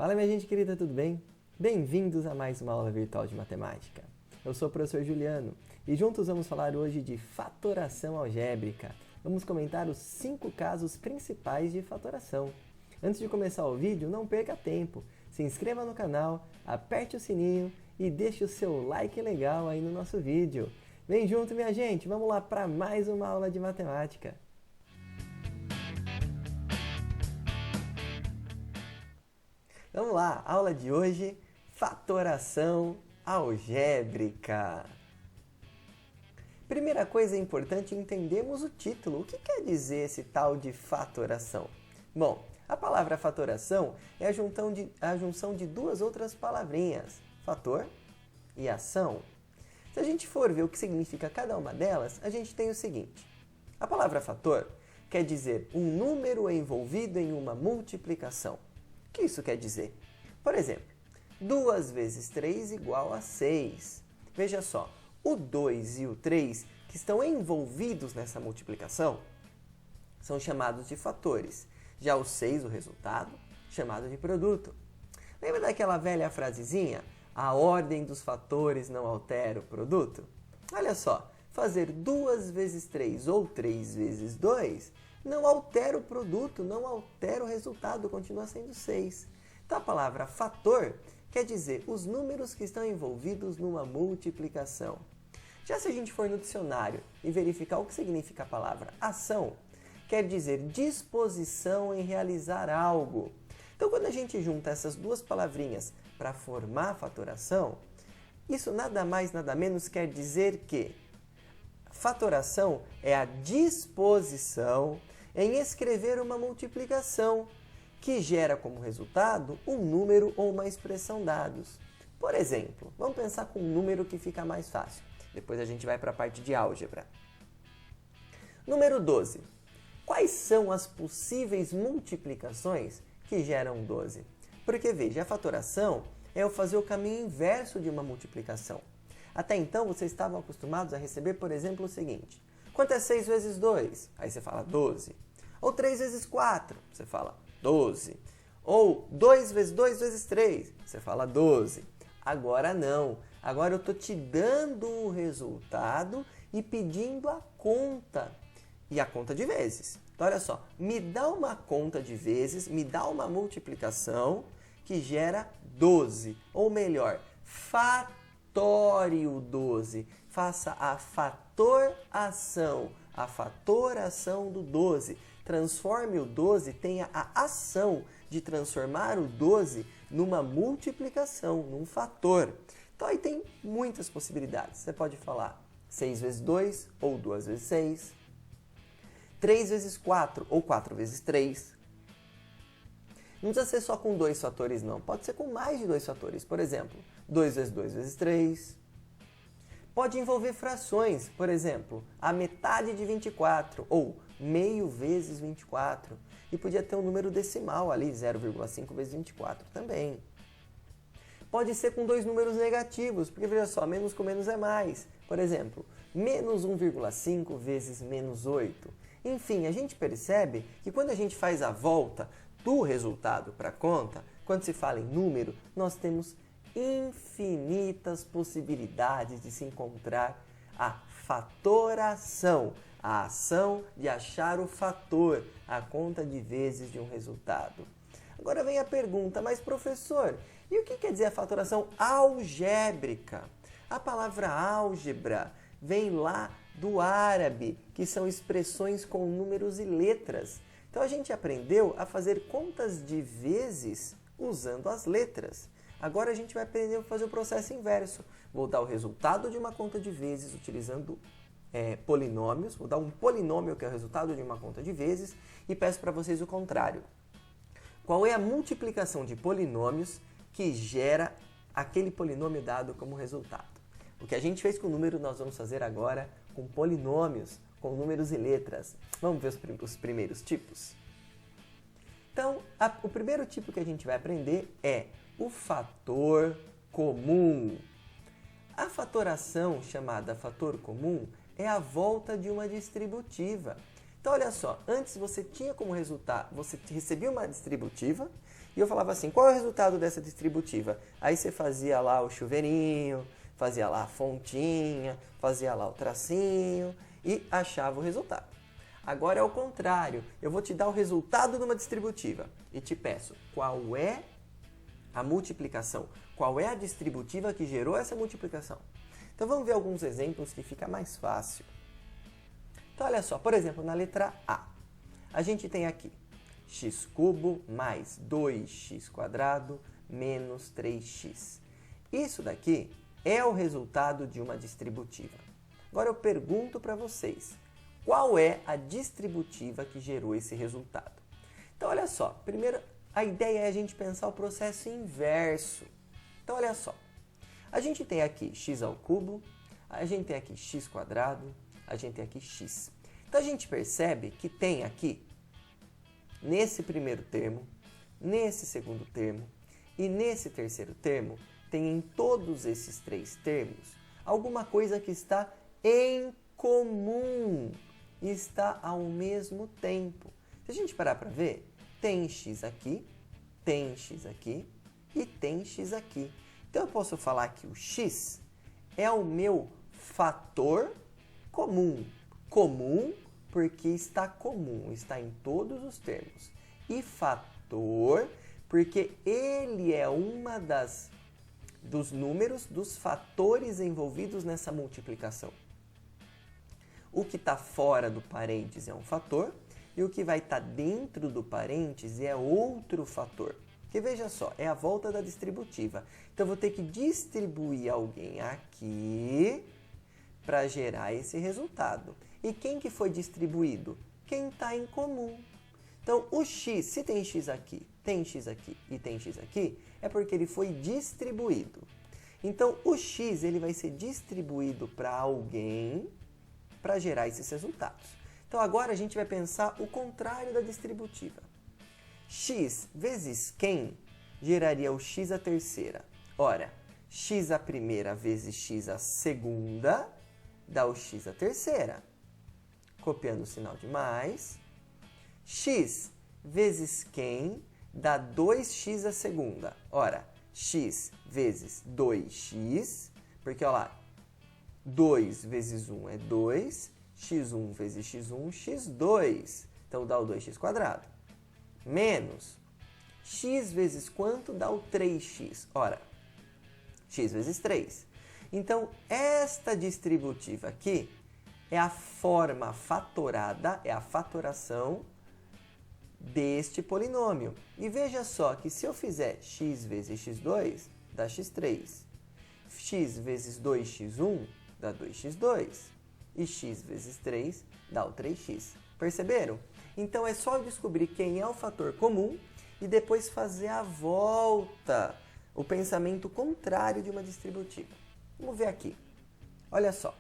Fala, minha gente querida, tudo bem? Bem-vindos a mais uma aula virtual de matemática. Eu sou o professor Juliano e juntos vamos falar hoje de fatoração algébrica. Vamos comentar os 5 casos principais de fatoração. Antes de começar o vídeo, não perca tempo. Se inscreva no canal, aperte o sininho e deixe o seu like legal aí no nosso vídeo. Vem junto, minha gente, vamos lá para mais uma aula de matemática. Vamos lá, aula de hoje, fatoração algébrica. Primeira coisa importante, entendemos o título. O que quer dizer esse tal de fatoração? Bom, a palavra fatoração é a junção de duas outras palavrinhas, fator e ação. Se a gente for ver o que significa cada uma delas, a gente tem o seguinte. A palavra fator quer dizer um número envolvido em uma multiplicação. O que isso quer dizer? Por exemplo, 2 vezes 3 igual a 6. Veja só, o 2 e o 3 que estão envolvidos nessa multiplicação são chamados de fatores. Já o 6, o resultado, chamado de produto. Lembra daquela velha frasezinha? A ordem dos fatores não altera o produto? Olha só, fazer 2 vezes 3 ou 3 vezes 2 não altera o produto, não altera o resultado, continua sendo 6. Então a palavra fator quer dizer os números que estão envolvidos numa multiplicação. Já se a gente for no dicionário e verificar o que significa a palavra ação, quer dizer disposição em realizar algo. Então quando a gente junta essas duas palavrinhas para formar a fatoração, isso nada mais nada menos quer dizer que fatoração é a disposição em escrever uma multiplicação que gera como resultado um número ou uma expressão dados. Por exemplo, vamos pensar com um número que fica mais fácil. Depois a gente vai para a parte de álgebra. Número 12. Quais são as possíveis multiplicações que geram 12? Porque veja, a fatoração é eu fazer o caminho inverso de uma multiplicação. Até então, vocês estavam acostumados a receber, por exemplo, o seguinte. Quanto é 6 vezes 2? Aí você fala 12. Ou 3 vezes 4? Você fala 12. Ou 2 vezes 2 vezes 3? Você fala 12. Agora não. Agora eu estou te dando o resultado e pedindo a conta. E a conta de vezes. Então, olha só. Me dá uma conta de vezes, me dá uma multiplicação que gera 12. Ou melhor, fatório 12. Faça a fatoração do 12. Transforme o 12, tenha a ação de transformar o 12 numa multiplicação, num fator. Então aí tem muitas possibilidades. Você pode falar 6 vezes 2 ou 2 vezes 6. 3 vezes 4 ou 4 vezes 3. Não precisa ser só com 2 fatores, não. Pode ser com mais de 2 fatores. Por exemplo, 2 vezes 2 vezes 3. Pode envolver frações. Por exemplo, a metade de 24 ou meio vezes 24. E podia ter um número decimal ali, 0,5 vezes 24 também. Pode ser com 2 números negativos, porque veja só, menos com menos é mais. Por exemplo, menos 1,5 vezes menos 8. Enfim, a gente percebe que quando a gente faz a volta do resultado para a conta, quando se fala em número, nós temos infinitas possibilidades de se encontrar a fatoração, a ação de achar o fator, a conta de vezes de um resultado. Agora vem a pergunta, mas professor, e o que quer dizer a fatoração algébrica? A palavra álgebra vem lá do árabe, que são expressões com números e letras. Então a gente aprendeu a fazer contas de vezes usando as letras. Agora a gente vai aprender a fazer o processo inverso. Vou dar o resultado de uma conta de vezes utilizando polinômios. Vou dar um polinômio que é o resultado de uma conta de vezes e peço para vocês o contrário. Qual é a multiplicação de polinômios que gera aquele polinômio dado como resultado? O que a gente fez com número, nós vamos fazer agora com polinômios, com números e letras. Vamos ver os primeiros tipos? Então, o primeiro tipo que a gente vai aprender é o fator comum. A fatoração, chamada fator comum, é a volta de uma distributiva. Então, olha só, antes você tinha como resultado, você recebia uma distributiva e eu falava assim, qual é o resultado dessa distributiva? Aí você fazia lá o chuveirinho, fazia lá a fontinha, fazia lá o tracinho e achava o resultado. Agora é o contrário, eu vou te dar o resultado de uma distributiva e te peço qual é a multiplicação, qual é a distributiva que gerou essa multiplicação. Então vamos ver alguns exemplos que fica mais fácil. Então olha só, por exemplo, na letra A, a gente tem aqui x³ mais 2x² menos 3x. Isso daqui é o resultado de uma distributiva. Agora eu pergunto para vocês, qual é a distributiva que gerou esse resultado? Então olha só, primeiro a ideia é a gente pensar o processo inverso. Então olha só, a gente tem aqui x², a gente tem aqui x², a gente tem aqui x. Então a gente percebe que tem aqui, nesse primeiro termo, nesse segundo termo e nesse terceiro termo, tem em todos esses três termos alguma coisa que está em comum, está ao mesmo tempo. Se a gente parar para ver, tem x aqui e tem x aqui. Então eu posso falar que o x é o meu fator comum. Comum porque está comum, está em todos os termos. E fator porque ele é uma dos números, dos fatores envolvidos nessa multiplicação. O que está fora do parênteses é um fator e o que vai estar dentro do parênteses é outro fator. Porque veja só, é a volta da distributiva. Então, eu vou ter que distribuir alguém aqui para gerar esse resultado. E quem que foi distribuído? Quem está em comum. Então, o x, se tem x aqui e tem x aqui, é porque ele foi distribuído. Então, o x ele vai ser distribuído para alguém para gerar esses resultados. Então, agora a gente vai pensar o contrário da distributiva. X vezes quem geraria o x à terceira? Ora, x à primeira vezes x à segunda dá o x à terceira. Copiando o sinal de mais. X vezes quem dá 2x à segunda. Ora, x vezes 2x, porque olha lá, 2 vezes 1 é 2, x1 vezes x1, x2. Então, dá o 2x². Menos x vezes quanto dá o 3x? Ora, x vezes 3. Então, esta distributiva aqui é a forma fatorada, é a fatoração deste polinômio. E veja só que se eu fizer x vezes x2, dá x3. X vezes 2x1 dá 2x2. E x vezes 3 dá o 3x. Perceberam? Então, é só descobrir quem é o fator comum e depois fazer a volta, o pensamento contrário de uma distributiva. Vamos ver aqui. Olha só.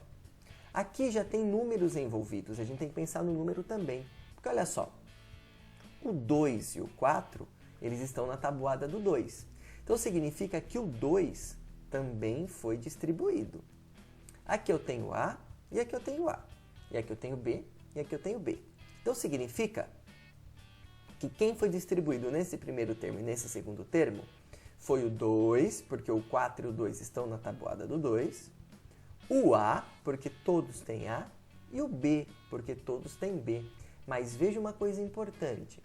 Aqui já tem números envolvidos, a gente tem que pensar no número também. Porque olha só, o 2 e o 4, eles estão na tabuada do 2. Então, significa que o 2 também foi distribuído. Aqui eu tenho A e aqui eu tenho A. E aqui eu tenho B e aqui eu tenho B. Então, significa que quem foi distribuído nesse primeiro termo e nesse segundo termo foi o 2, porque o 4 e o 2 estão na tabuada do 2. O A, porque todos têm A. E o B, porque todos têm B. Mas veja uma coisa importante.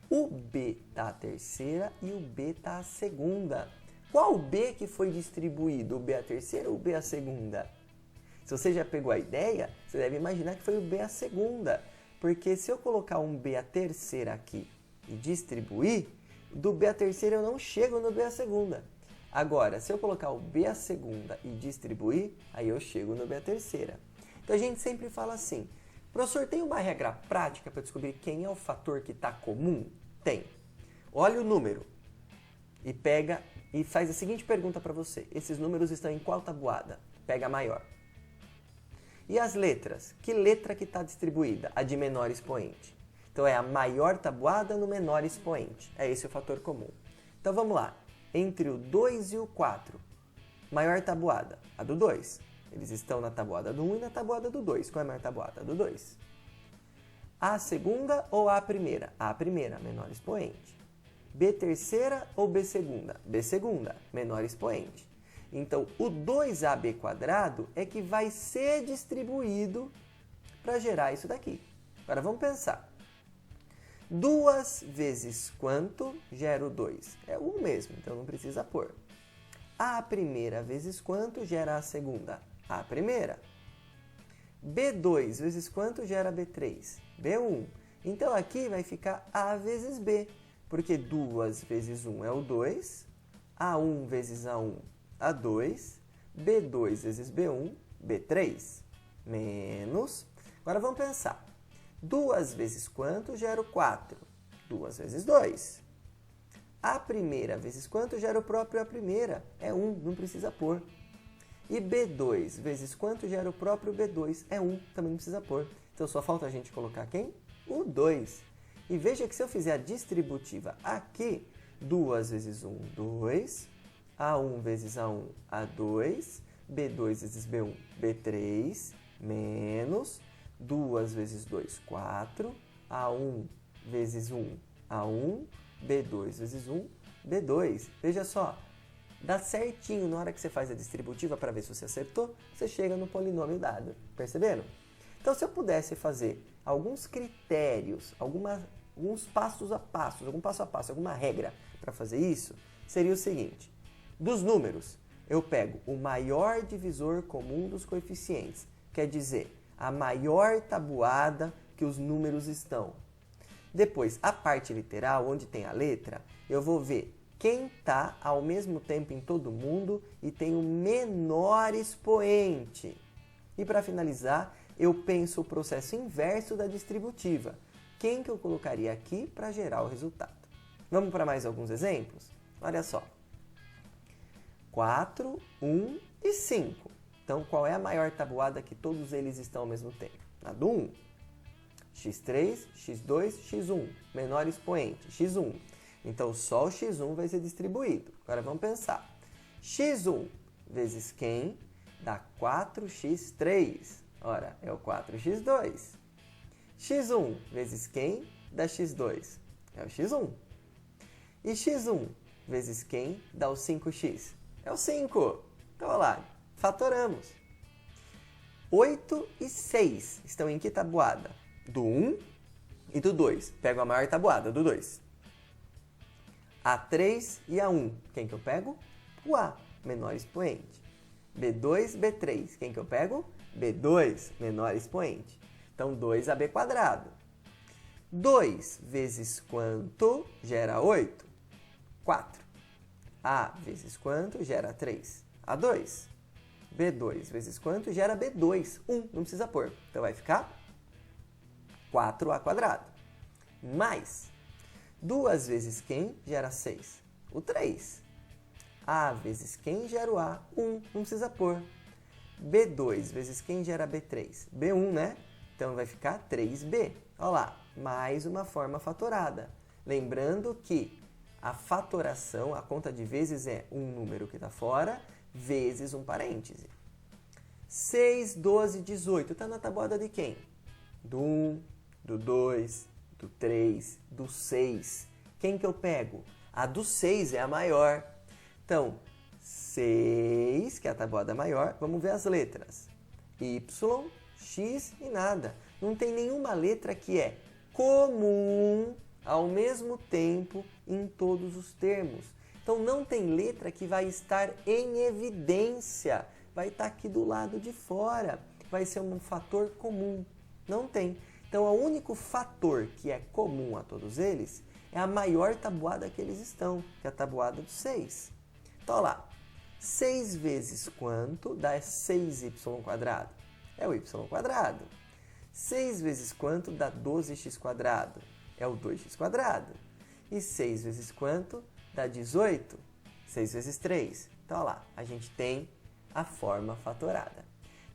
O B está à terceira e o B está à segunda. Qual B que foi distribuído? O B à terceira ou o B à segunda? Se você já pegou a ideia, você deve imaginar que foi o B à segunda. Porque se eu colocar um B à terceira aqui e distribuir, do B à terceira eu não chego no B à segunda. Agora, se eu colocar o B à segunda e distribuir, aí eu chego no B à terceira. Então, a gente sempre fala assim, professor, tem uma regra prática para descobrir quem é o fator que está comum? Tem. Olha o número e pega e faz a seguinte pergunta para você. Esses números estão em qual tabuada? Pega a maior. E as letras? Que letra que está distribuída? A de menor expoente. Então, é a maior tabuada no menor expoente. É esse o fator comum. Então, vamos lá. Entre o 2 e o 4, maior tabuada? A do 2. Eles estão na tabuada do 1 e na tabuada do 2. Qual é a maior tabuada? A do 2. A segunda ou A primeira? A primeira, menor expoente. B terceira ou B segunda? B segunda, menor expoente. Então, o 2AB² é que vai ser distribuído para gerar isso daqui. Agora, vamos pensar. 2 vezes quanto gera o 2? É 1 mesmo, então não precisa pôr. A primeira vezes quanto gera a segunda? A primeira. B2 vezes quanto gera B3? B1. Então, aqui vai ficar A vezes B, porque 2 vezes 1 é o 2, A1 vezes A1, A2, B2 vezes B1, B3, menos... Agora, vamos pensar. 2 vezes quanto gera o 4? 2 vezes 2. A primeira vezes quanto gera o próprio A primeira? É 1, não precisa pôr. E B2 vezes quanto gera o próprio B2? É 1, também não precisa pôr. Então, só falta a gente colocar quem? O 2. E veja que se eu fizer a distributiva aqui, 2 vezes 1, 2. A1 vezes A1, A2. B2 vezes B1, B3. Menos 2 vezes 2, 4. A1 vezes 1, A1. B2 vezes 1, B2. Veja só, dá certinho na hora que você faz a distributiva para ver se você acertou, você chega no polinômio dado. Perceberam? Então, se eu pudesse fazer alguns critérios, alguns passos a passo, alguma regra para fazer isso, seria o seguinte. Dos números, eu pego o maior divisor comum dos coeficientes, quer dizer, a maior tabuada que os números estão. Depois, a parte literal, onde tem a letra, eu vou ver quem está ao mesmo tempo em todo mundo e tem o menor expoente. E para finalizar, eu penso o processo inverso da distributiva. Quem que eu colocaria aqui para gerar o resultado? Vamos para mais alguns exemplos? Olha só. 4, 1 e 5. Então, qual é a maior tabuada que todos eles estão ao mesmo tempo? A do 1. x3, x2, x1. Menor expoente, x1. Então, só o x1 vai ser distribuído. Agora, vamos pensar. x1 vezes quem dá 4x3. Ora, é o 4x2. x1 vezes quem dá x2? É o x1. E x1 vezes quem dá o 5x? É o 5. Então, olha lá, fatoramos. 8 e 6 estão em que tabuada? Do 1 e do 2. Pego a maior tabuada, do 2. A3 e A1. Quem que eu pego? O A, menor expoente. B2, B3. Quem que eu pego? B2, menor expoente. Então, 2AB². 2 vezes quanto gera 8? 4. A vezes quanto gera 3? A2. B2 vezes quanto gera B2? 1. Não precisa pôr. Então, vai ficar 4A². Mais 2 vezes quem gera 6? O 3. A vezes quem gera o A? 1. Não precisa pôr. B2 vezes quem gera B3? B1, né? Então, vai ficar 3B. Olha lá, mais uma forma fatorada. Lembrando que a fatoração, a conta de vezes é um número que está fora, vezes um parêntese. 6, 12, 18. Está na tabuada de quem? Do 1, do 2, do 3, do 6. Quem que eu pego? A do 6 é a maior. Então, 6, que é a tabuada maior, vamos ver as letras. Y, X e nada. Não tem nenhuma letra que é comum ao mesmo tempo em todos os termos. Então, não tem letra que vai estar em evidência. Vai estar aqui do lado de fora. Vai ser um fator comum. Não tem. Então, o único fator que é comum a todos eles é a maior tabuada que eles estão, que é a tabuada do 6. Então, olha lá. 6 vezes quanto dá 6y²? É o y². 6 vezes quanto dá 12x²? É o 2x². E 6 vezes quanto dá 18? 6 vezes 3. Então, olha lá, a gente tem a forma fatorada.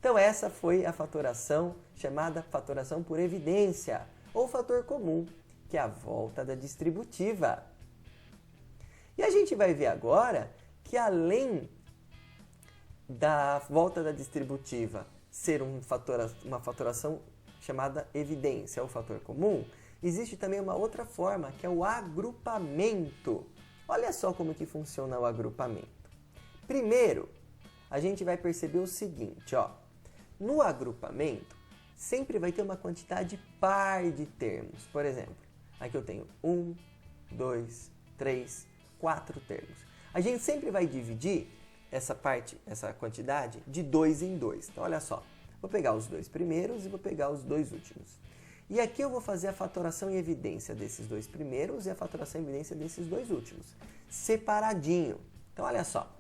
Então, essa foi a fatoração chamada fatoração por evidência, ou fator comum, que é a volta da distributiva. E a gente vai ver agora que, além da volta da distributiva ser uma fatoração chamada evidência, ou fator comum, existe também uma outra forma, que é o agrupamento. Olha só como que funciona o agrupamento. Primeiro, a gente vai perceber o seguinte, ó. No agrupamento, sempre vai ter uma quantidade par de termos. Por exemplo, aqui eu tenho 1, 2, 3, 4 termos. A gente sempre vai dividir essa quantidade de 2 em 2. Então, olha só. Vou pegar os 2 primeiros e vou pegar os 2 últimos. E aqui eu vou fazer a fatoração em evidência desses 2 primeiros e a fatoração em evidência desses 2 últimos. Separadinho. Então, olha só.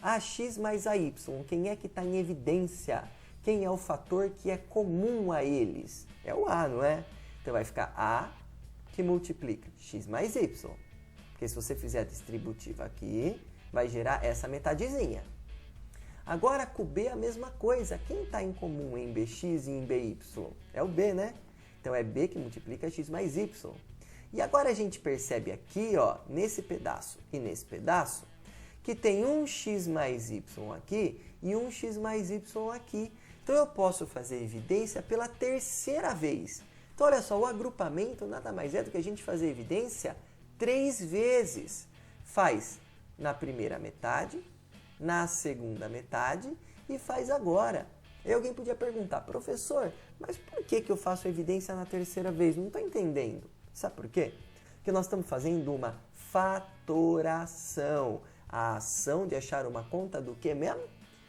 AX mais AY, quem é que está em evidência? Quem é o fator que é comum a eles? É o A, não é? Então, vai ficar A que multiplica x mais y. Porque se você fizer a distributiva aqui, vai gerar essa metadezinha. Agora, com o B é a mesma coisa. Quem está em comum em BX e em BY? É o B, né? Então, é B que multiplica x mais y. E agora a gente percebe aqui, ó, nesse pedaço e nesse pedaço, que tem um x mais y aqui e um x mais y aqui. Então, eu posso fazer evidência pela terceira vez. Então, olha só, o agrupamento nada mais é do que a gente fazer evidência 3 vezes. Faz na primeira metade, na segunda metade e faz agora. E alguém podia perguntar, professor, mas por que eu faço evidência na terceira vez? Não estou entendendo. Sabe por quê? Porque nós estamos fazendo uma fatoração. A ação de achar uma conta do que mesmo?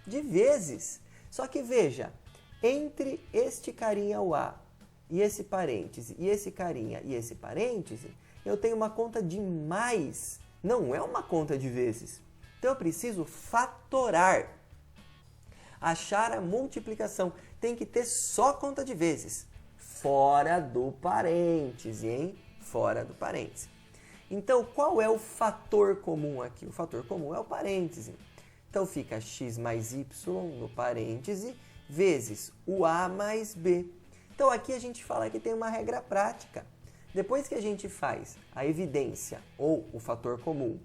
De vezes. Só que veja, entre este carinha o A e esse parêntese, e esse carinha e esse parêntese, eu tenho uma conta de mais. Não é uma conta de vezes. Então eu preciso fatorar. Achar a multiplicação. Tem que ter só conta de vezes. Fora do parêntese, hein? Fora do parêntese. Então, qual é o fator comum aqui? O fator comum é o parêntese. Então, fica x mais y no parêntese vezes o A mais B. Então, aqui a gente fala que tem uma regra prática. Depois que a gente faz a evidência ou o fator comum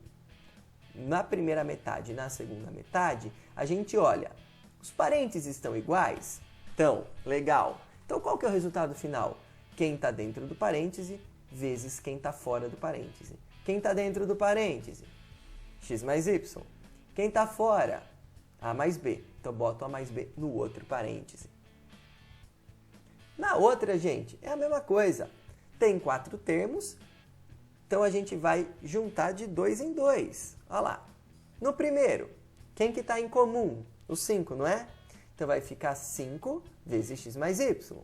na primeira metade e na segunda metade, a gente olha, os parênteses estão iguais? Então, legal. Então, qual que é o resultado final? Quem está dentro do parêntese vezes quem está fora do parêntese. Quem está dentro do parêntese? X mais Y. Quem está fora? A mais B. Então, boto A mais B no outro parêntese. Na outra, gente, é a mesma coisa. Tem 4 termos, então a gente vai juntar de 2 em 2. Olha lá. No primeiro, quem que está em comum? O 5, não é? Então, vai ficar 5 vezes x mais y.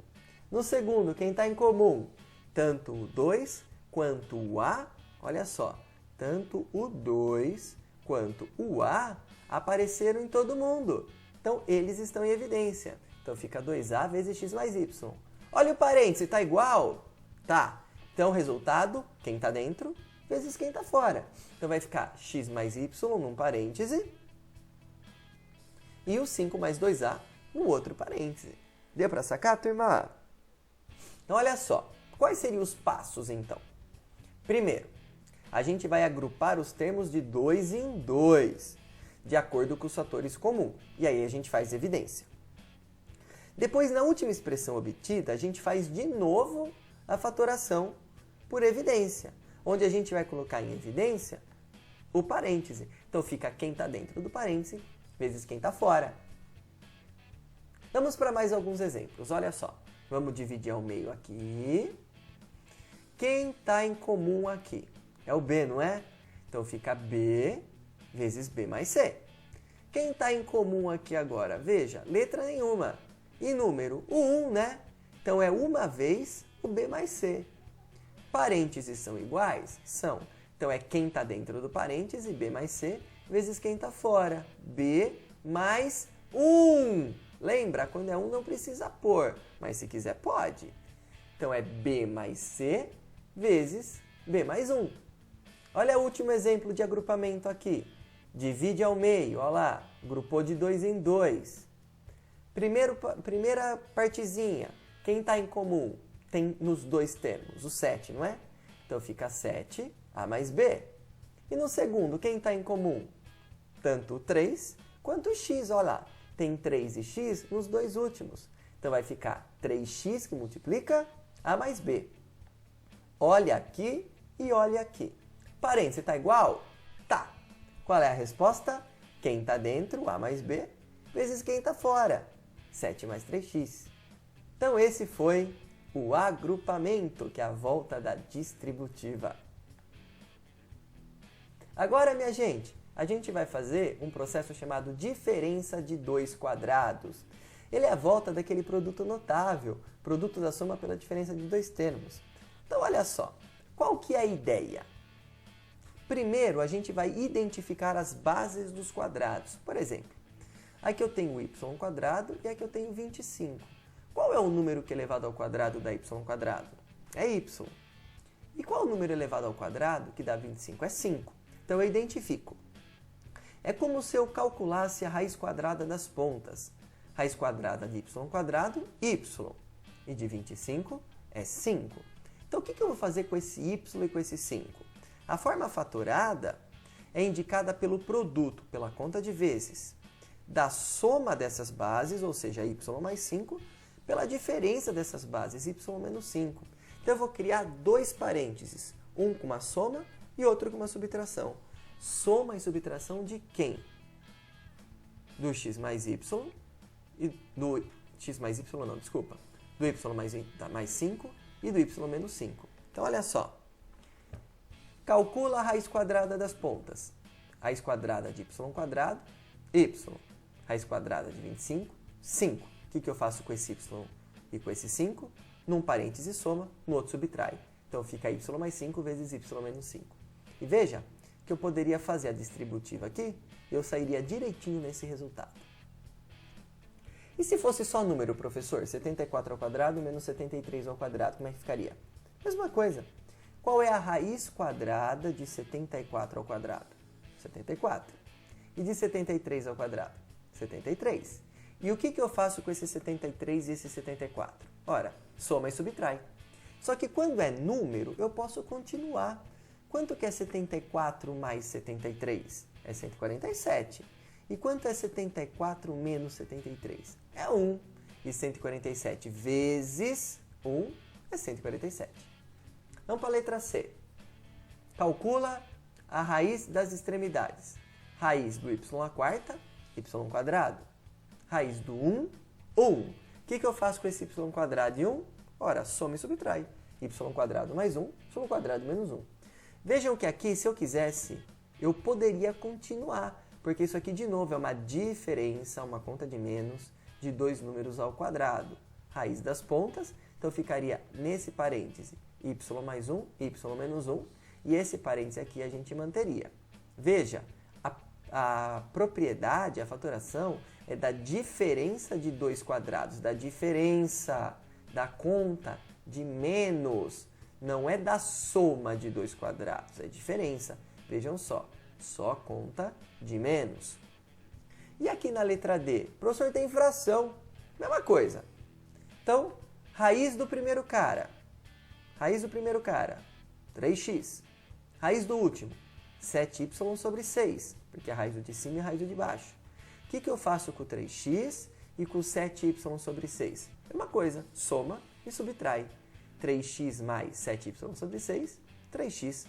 No segundo, quem está em comum? Tanto o 2 quanto o A, olha só, tanto o 2 quanto o A apareceram em todo mundo. Então, eles estão em evidência. Então, fica 2A vezes x mais y. Olha o parêntese, está igual? Tá. Então, resultado, quem está dentro vezes quem está fora. Então, vai ficar x mais y num parêntese e o 5 mais 2A no outro parêntese. Deu para sacar, turma? Então, olha só. Quais seriam os passos, então? Primeiro, a gente vai agrupar os termos de 2 em 2, de acordo com os fatores comuns. E aí a gente faz evidência. Depois, na última expressão obtida, a gente faz de novo a fatoração por evidência, onde a gente vai colocar em evidência o parêntese. Então, fica quem está dentro do parêntese vezes quem está fora. Vamos para mais alguns exemplos. Olha só. Vamos dividir ao meio aqui. Quem está em comum aqui? É o B, não é? Então, fica B vezes B mais C. Quem está em comum aqui agora? Veja, letra nenhuma. E número? O 1, né? Então, é uma vez o B mais C. Parênteses são iguais? São. Então, é quem está dentro do parêntese, B mais C, vezes quem está fora. B mais 1. Lembra? Quando é 1 não precisa pôr, mas se quiser pode. Então, é B mais C vezes B mais 1. Olha o último exemplo de agrupamento aqui. Divide ao meio, olha lá, grupou de 2 em 2. Primeira partezinha, quem está em comum? Tem nos dois termos, o 7, não é? Então, fica 7, A mais B. E no segundo, quem está em comum? Tanto o 3 quanto o X, olha lá. Tem 3 e X nos dois últimos. Então vai ficar 3x que multiplica a mais b. Olha aqui e olha aqui. Parênteses, está igual? Tá. Qual é a resposta? Quem está dentro, a mais b, vezes quem está fora, 7 mais 3x. Então esse foi o agrupamento, que é a volta da distributiva. Agora, minha gente, a gente vai fazer um processo chamado diferença de dois quadrados. Ele é a volta daquele produto notável, produto da soma pela diferença de dois termos. Então, olha só, qual que é a ideia? Primeiro, a gente vai identificar as bases dos quadrados. Por exemplo, aqui eu tenho y² e aqui eu tenho 25. Qual é o número que é elevado ao quadrado da y²? É y. E qual é o número elevado ao quadrado que dá 25? É 5. Então, eu identifico. É como se eu calculasse a raiz quadrada das pontas. Raiz quadrada de y², y. E de 25 é 5. Então, o que eu vou fazer com esse y e com esse 5? A forma fatorada é indicada pelo produto, pela conta de vezes, da soma dessas bases, ou seja, y mais 5, pela diferença dessas bases, y menos 5. Então, eu vou criar dois parênteses, um com uma soma e outro com uma subtração. Soma e subtração de quem? Do x mais y, e do x mais y não, desculpa, do y mais 5 e do y menos 5. Então, olha só. Calcula a raiz quadrada das pontas. Raiz quadrada de y², y. Raiz quadrada de 25, 5. O que eu faço com esse y e com esse 5? Num parêntese soma, no outro subtrai. Então, fica y mais 5 vezes y menos 5. E veja que eu poderia fazer a distributiva aqui e eu sairia direitinho nesse resultado. E se fosse só número, professor? 74 ao quadrado menos 73 ao quadrado, como é que ficaria? Mesma coisa. Qual é a raiz quadrada de 74 ao quadrado? 74. E de 73 ao quadrado? 73. E o que eu faço com esse 73 e esse 74? Ora, soma e subtrai. Só que quando é número, eu posso continuar. Quanto que é 74 mais 73? É 147. E quanto é 74 menos 73? É 1. E 147 vezes 1 é 147. Vamos para a letra C. Calcula a raiz das extremidades. Raiz do y², y². Raiz do 1, 1. O que eu faço com esse y² e 1? Ora, soma e subtrai. y² mais 1, y² menos 1. Vejam que aqui, se eu quisesse, eu poderia continuar. Porque isso aqui, de novo, é uma diferença, uma conta de menos, de dois números ao quadrado. Raiz das pontas, então ficaria nesse parêntese y mais 1, y menos 1, e esse parêntese aqui a gente manteria. Veja, a propriedade, a fatoração, é da diferença de dois quadrados, da diferença, da conta de menos, não é da soma de dois quadrados, é diferença. Vejam só conta de menos. E aqui na letra D, o professor tem fração, mesma coisa. Então, raiz do primeiro cara, 3x. Raiz do último, 7y sobre 6, porque é a raiz do de cima e a raiz do de baixo. O que eu faço com o 3x e com o 7y sobre 6? Mesma coisa, soma e subtrai. 3x mais 7y sobre 6, 3x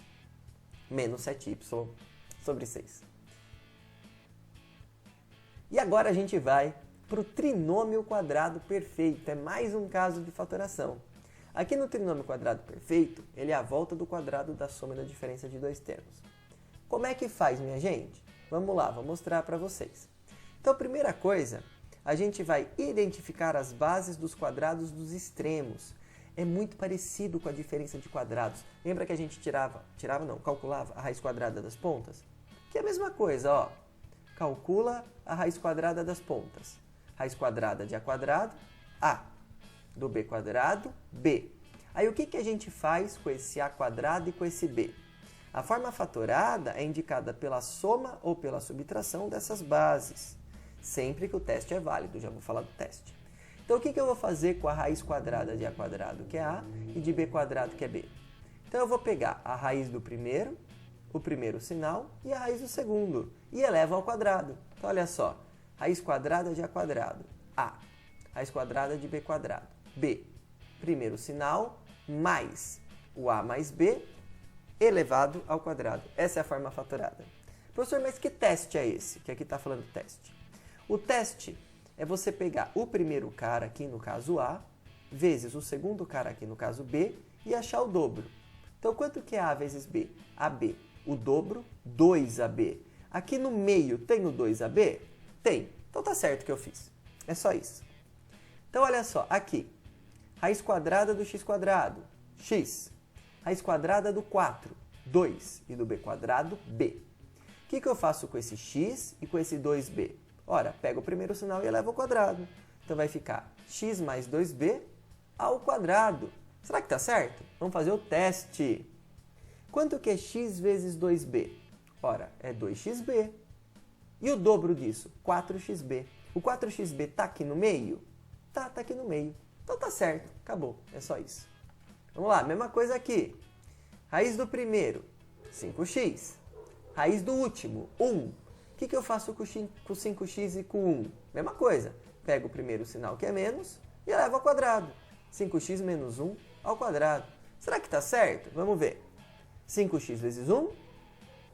menos 7y sobre 6. E agora a gente vai para o trinômio quadrado perfeito. É mais um caso de fatoração. Aqui no trinômio quadrado perfeito, ele é a volta do quadrado da soma e da diferença de dois termos. Como é que faz, minha gente? Vamos lá, vou mostrar para vocês. Então, primeira coisa, a gente vai identificar as bases dos quadrados dos extremos. É muito parecido com a diferença de quadrados. Lembra que a gente calculava a raiz quadrada das pontas? Que é a mesma coisa, ó. Calcula a raiz quadrada das pontas. Raiz quadrada de A², A. Do B², B. Aí o que a gente faz com esse A² e com esse B? A forma fatorada é indicada pela soma ou pela subtração dessas bases. Sempre que o teste é válido, já vou falar do teste. Então o que eu vou fazer com a raiz quadrada de A², que é A, e de B², que é B? Então eu vou pegar a raiz do primeiro, o primeiro sinal, e a raiz do segundo, e elevo ao quadrado. Então olha só, raiz quadrada de A², A. raiz quadrada de b quadrado. b, primeiro sinal, mais o a mais b elevado ao quadrado. Essa é a forma fatorada. Professor, mas que teste é esse? Que aqui está falando teste. O teste é você pegar o primeiro cara aqui, no caso A, vezes o segundo cara aqui, no caso B, e achar o dobro. Então, quanto que é A vezes B? AB. O dobro, 2AB. Aqui no meio tem o 2AB? Tem. Então, tá certo o que eu fiz. É só isso. Então, olha só. Aqui, raiz quadrada do x quadrado, x. Raiz quadrada do 4, 2. E do b quadrado, b. O que eu faço com esse x e com esse 2b? Ora, pego o primeiro sinal e elevo ao quadrado. Então, vai ficar x mais 2b ao quadrado. Será que está certo? Vamos fazer o teste. Quanto que é x vezes 2b? Ora, é 2xb. E o dobro disso? 4xb. O 4xb está aqui no meio? Tá aqui no meio. Então tá certo, acabou. É só isso. Vamos lá, mesma coisa aqui. Raiz do primeiro, 5x. Raiz do último, 1. O que eu faço com 5x e com 1? Mesma coisa. Pego o primeiro sinal que é menos e elevo ao quadrado. 5x menos 1 ao quadrado. Será que está certo? Vamos ver. 5x vezes 1,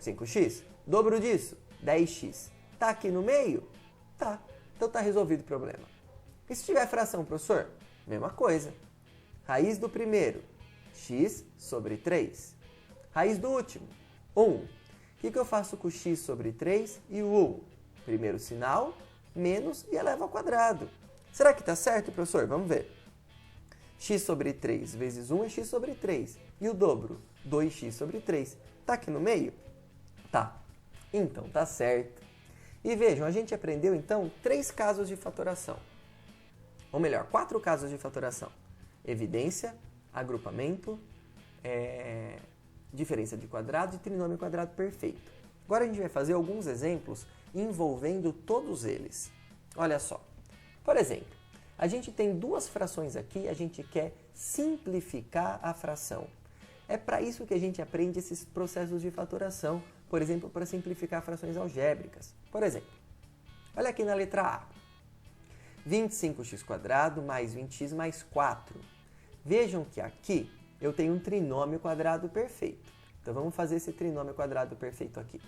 5x. Dobro disso, 10x. Está aqui no meio? Tá. Então está resolvido o problema. E se tiver fração, professor? Mesma coisa. Raiz do primeiro, x sobre 3. Raiz do último, 1. O que eu faço com x sobre 3 e o 1? Primeiro sinal, menos e elevo ao quadrado. Será que está certo, professor? Vamos ver. X sobre 3 vezes 1 é x sobre 3. E o dobro? 2x sobre 3. Está aqui no meio? Tá. Então, tá certo. E vejam, a gente aprendeu, então, 3 casos de fatoração. Ou melhor, 4 casos de fatoração. Evidência, agrupamento, diferença de quadrado e trinômio quadrado perfeito. Agora a gente vai fazer alguns exemplos envolvendo todos eles. Olha só. Por exemplo, a gente tem 2 frações aqui e a gente quer simplificar a fração. É para isso que a gente aprende esses processos de fatoração, por exemplo, para simplificar frações algébricas. Por exemplo, olha aqui na letra A. 25x² mais 20x mais 4. Vejam que aqui eu tenho um trinômio quadrado perfeito. Então vamos fazer esse trinômio quadrado perfeito aqui.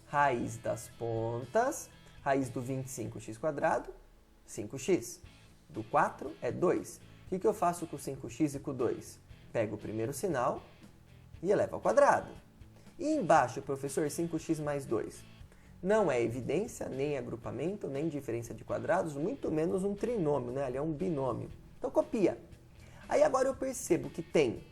Raiz das pontas, raiz do 25x², 5x. Do 4 é 2. O que eu faço com 5x e com 2? Pego o primeiro sinal e elevo ao quadrado. E embaixo, professor, 5x mais 2. Não é evidência, nem agrupamento, nem diferença de quadrados, muito menos um trinômio, né? Ali é um binômio. Então copia. Aí agora eu percebo que tem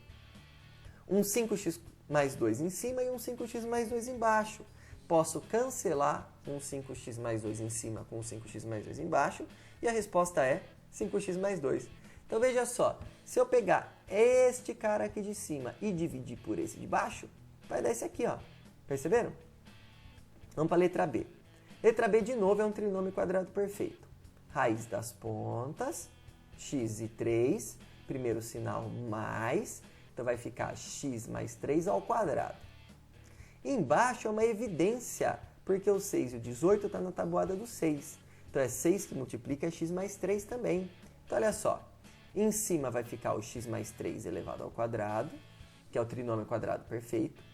um 5x mais 2 em cima e um 5x mais 2 embaixo. Posso cancelar um 5x mais 2 em cima com um 5x mais 2 embaixo e a resposta é 5x mais 2. Então veja só, se eu pegar este cara aqui de cima e dividir por esse de baixo, vai dar esse aqui, ó. Perceberam? Vamos para a letra B. Letra B, de novo, é um trinômio quadrado perfeito. Raiz das pontas, x e 3, primeiro sinal mais, então vai ficar x mais 3 ao quadrado. Embaixo é uma evidência, porque o 6 e o 18 está na tabuada do 6. Então é 6 que multiplica é x mais 3 também. Então olha só, em cima vai ficar o x mais 3 elevado ao quadrado, que é o trinômio quadrado perfeito.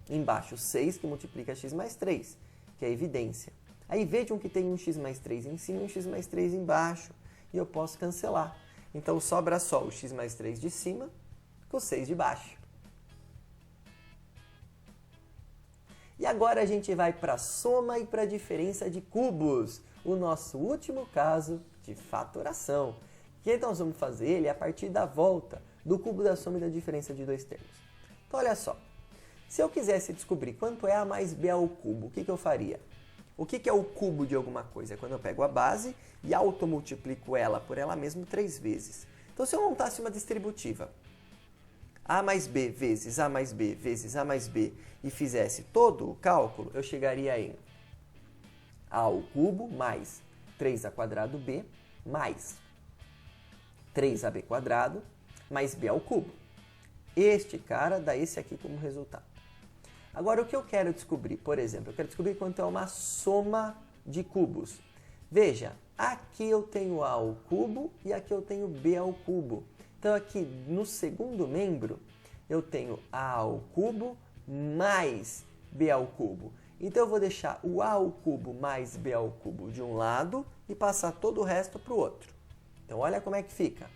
Embaixo, 6 que multiplica x mais 3, que é a evidência. Aí vejam que tem um x mais 3 em cima e um x mais 3 embaixo. E eu posso cancelar. Então sobra só o x mais 3 de cima com o 6 de baixo. E agora a gente vai para a soma e para a diferença de cubos. O nosso último caso de fatoração. Que então nós vamos fazer ele a partir da volta do cubo da soma e da diferença de 2 termos. Então olha só. Se eu quisesse descobrir quanto é A mais B ao cubo, o que eu faria? O que é o cubo de alguma coisa? É quando eu pego a base e automultiplico ela por ela mesma 3 vezes. Então, se eu montasse uma distributiva, A mais B vezes A mais B vezes A mais B, e fizesse todo o cálculo, eu chegaria em A ao cubo mais 3A² B mais 3AB² mais B ao cubo. Este cara dá esse aqui como resultado. Agora, o que eu quero descobrir? Por exemplo, eu quero descobrir quanto é uma soma de cubos. Veja, Aqui eu tenho a ao cubo e aqui eu tenho b ao cubo. Então, aqui no segundo membro, eu tenho a ao cubo mais b ao cubo. Então, eu vou deixar o a ao cubo mais b ao cubo de um lado e passar todo o resto para o outro. Então, olha como é que fica.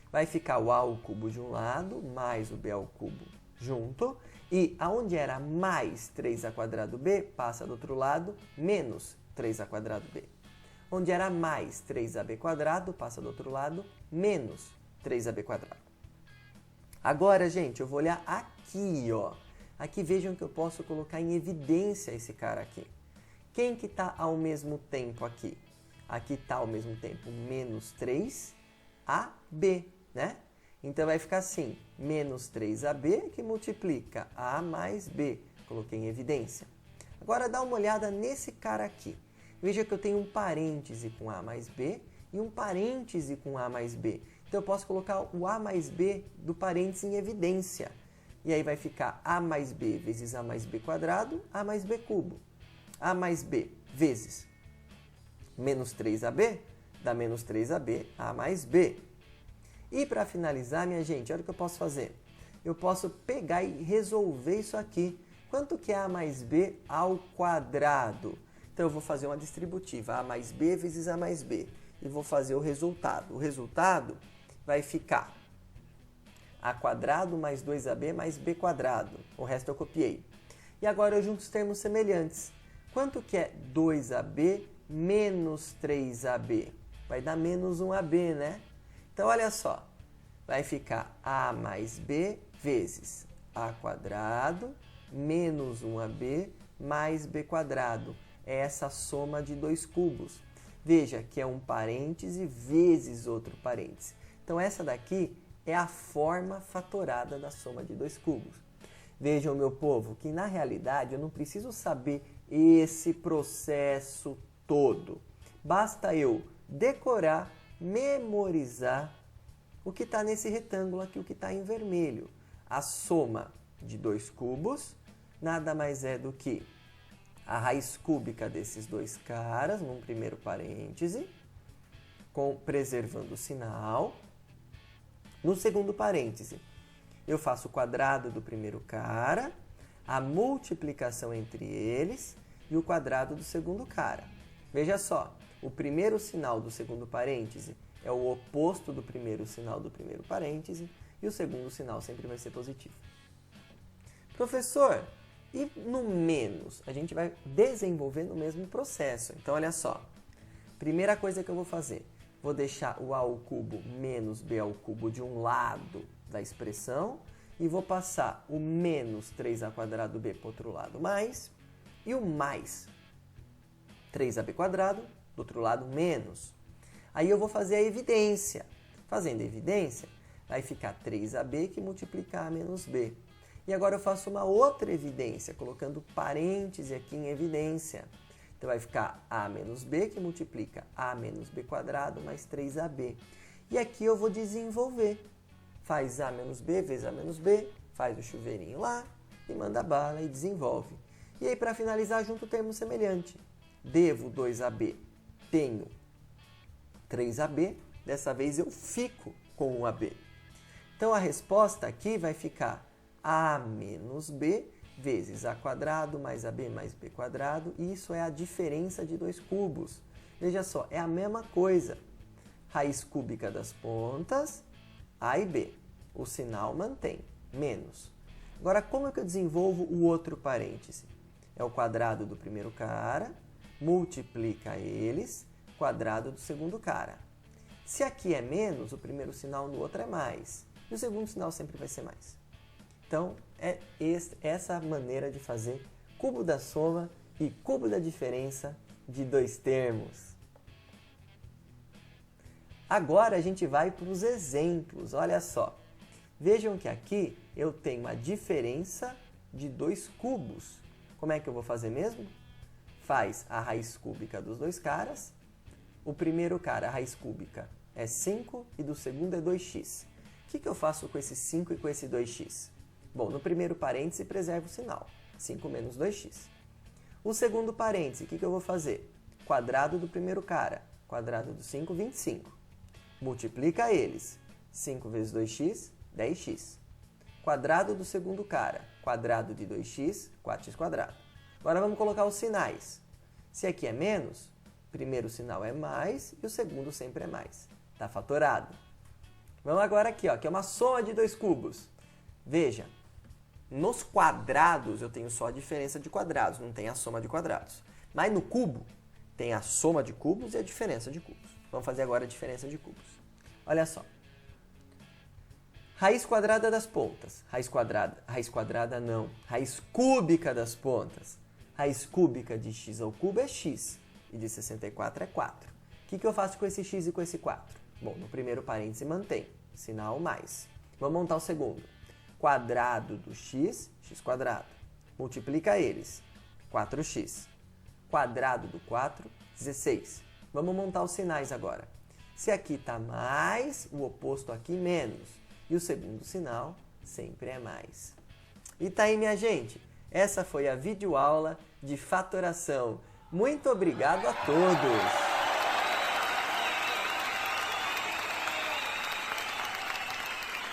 Vai ficar o a ao cubo de um lado mais o b ao cubo junto. E aonde era mais 3a² b, passa do outro lado menos 3a² b. Onde era mais 3ab², passa do outro lado menos 3ab². Agora, gente, eu vou olhar aqui, ó. Aqui vejam que eu posso colocar em evidência esse cara aqui. Quem que está ao mesmo tempo aqui? Aqui está ao mesmo tempo menos 3ab, né? Então, vai ficar assim, menos 3ab que multiplica a mais b. Coloquei em evidência. Agora, dá uma olhada nesse cara aqui. Veja que eu tenho um parêntese com a mais b e um parêntese com a mais b. Então, eu posso colocar o a mais b do parêntese em evidência. E aí vai ficar a mais b vezes a mais b², a mais b cubo. A mais b vezes menos 3ab dá menos 3ab, a mais b. E para finalizar, minha gente, olha o que eu posso fazer. Eu posso pegar e resolver isso aqui. Quanto que é a mais b ao quadrado? Então, eu vou fazer uma distributiva, a mais b vezes a mais b. E vou fazer o resultado. O resultado vai ficar a² mais 2ab mais b². O resto eu copiei. E agora eu junto os termos semelhantes. Quanto que é 2ab menos 3ab? Vai dar menos 1ab, né? Então, olha só. Vai ficar a mais b vezes a² menos 1ab mais b². É essa soma de dois cubos. Veja que é um parêntese vezes outro parêntese. Então, essa daqui é a forma fatorada da soma de dois cubos. Vejam, meu povo, que na realidade eu não preciso saber esse processo todo. Basta eu decorar, memorizar o que está nesse retângulo aqui, o que está em vermelho. A soma de dois cubos nada mais é do que a raiz cúbica desses dois caras, num primeiro parêntese, preservando o sinal. No segundo parêntese, eu faço o quadrado do primeiro cara, a multiplicação entre eles e o quadrado do segundo cara. Veja só, o primeiro sinal do segundo parêntese é o oposto do primeiro sinal do primeiro parêntese e o segundo sinal sempre vai ser positivo. Professor, e no menos? A gente vai desenvolvendo o mesmo processo. Então, olha só. Primeira coisa que eu vou fazer. Vou deixar o a ao cubo menos b ao cubo de um lado da expressão e vou passar o menos 3a² b para o outro lado mais e o mais 3ab² do outro lado menos. Aí eu vou fazer a evidência. Fazendo a evidência, vai ficar 3ab que multiplica a menos b. E agora eu faço uma outra evidência, colocando parêntese aqui em evidência. Então, vai ficar a menos b, que multiplica a menos b² mais 3ab. E aqui eu vou desenvolver. Faz a menos b vezes a menos b, faz o chuveirinho lá e manda bala e desenvolve. E aí, para finalizar, junto o termo semelhante. Devo 2ab, tenho 3ab, dessa vez eu fico com 1ab. Então, a resposta aqui vai ficar a menos b vezes a² mais ab mais b², e isso é a diferença de dois cubos. Veja só, é a mesma coisa. Raiz cúbica das pontas, a e b. O sinal mantém, menos. Agora, como é que eu desenvolvo o outro parêntese? É o quadrado do primeiro cara, multiplica eles, quadrado do segundo cara. Se aqui é menos, o primeiro sinal no outro é mais. E o segundo sinal sempre vai ser mais. Então, é essa maneira de fazer cubo da soma e cubo da diferença de dois termos. Agora, a gente vai para os exemplos. Olha só. Vejam que aqui eu tenho a diferença de dois cubos. Como é que eu vou fazer mesmo? Faz a raiz cúbica dos dois caras. O primeiro cara, a raiz cúbica, é 5 e do segundo é 2x. O que eu faço com esse 5 e com esse 2x? Bom, no primeiro parêntese, preservo o sinal. 5 menos 2x. O segundo parêntese, o que eu vou fazer? Quadrado do primeiro cara. Quadrado do 5, 25. Multiplica eles. 5 vezes 2x, 10x. Quadrado do segundo cara. Quadrado de 2x, 4x quadrado. Agora vamos colocar os sinais. Se aqui é menos, o primeiro sinal é mais e o segundo sempre é mais. Está fatorado. Vamos agora aqui, ó, que é uma soma de dois cubos. Veja, nos quadrados eu tenho só a diferença de quadrados, não tem a soma de quadrados. Mas no cubo tem a soma de cubos e a diferença de cubos. Vamos fazer agora a diferença de cubos. Olha só. Raiz quadrada das pontas. Raiz quadrada não. Raiz cúbica das pontas. Raiz cúbica de x ao cubo é x. E de 64 é 4. O que eu faço com esse x e com esse 4? Bom, no primeiro parêntese mantém. Sinal mais. Vamos montar o segundo. Quadrado do x, x quadrado. Multiplica eles. 4x. Quadrado do 4, 16. Vamos montar os sinais agora. Se aqui está mais, o oposto aqui menos. E o segundo sinal sempre é mais. E tá aí, minha gente. Essa foi a videoaula de fatoração. Muito obrigado a todos!